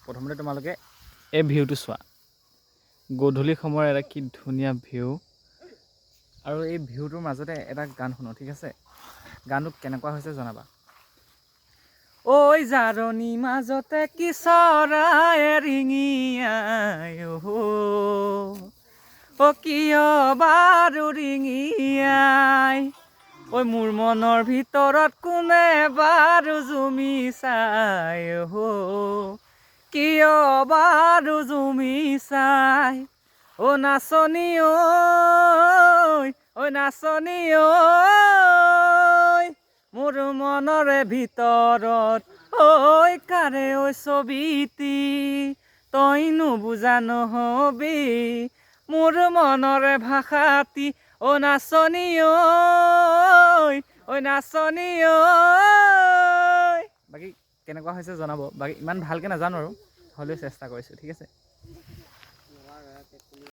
প্ৰথমতে তোমালোকে এই ভিউটো চোৱা গধূলি সময়ৰ এটা কি ধুনীয়া ভিউ আৰু এই ভিউটোৰ মাজতে এটা গান শুনো ঠিক আছে গানটো কেনেকুৱা হৈছে জনাবা ঐ জাৰণি মাজতে কি চৰাই ৰিঙিয়াই অ কিয় বাৰু ৰিঙিয়াই ঐ মোৰ মনৰ ভিতৰত কোনে বাৰু জুমি চাই কিয় বাৰু জুমি চাই অ নাচনী ঐ নাচনী ঐ মোৰ মনৰে ভিতৰত ঐ কাৰে ঐ ছবিটি তইনো বুজা নহবি মোৰ মনৰে ভাষাটি অ নাচনী ঐ নাচনী বাকী কেনেকুৱা হৈছে জনাব বাকী ইমান ভালকৈ নাজানো আৰু হ'লেও চেষ্টা কৰিছোঁ ঠিক আছে